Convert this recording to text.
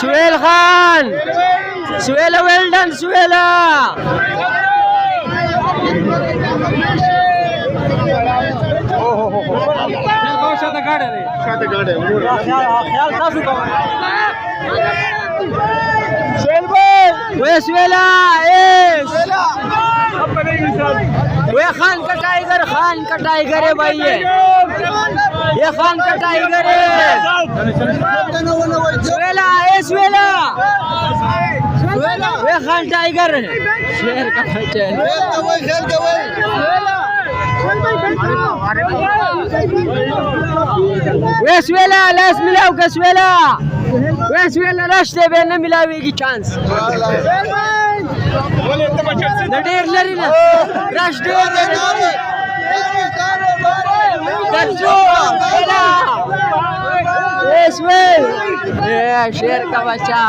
Suhail Khan, Suhela well done Suhela. वे सुहेला वे खान का टाइगर है भाई ये खान का टाइगर है. सुहेला सुहेला वे खान टाइगर है शेर का बच्चा है. वे सुहेला लास्ट मिलाओ का सुहेला वे सुहेला रश दे बे न मिलावेगी चांस नडेर लरी ना रश दे शेर का बच्चा.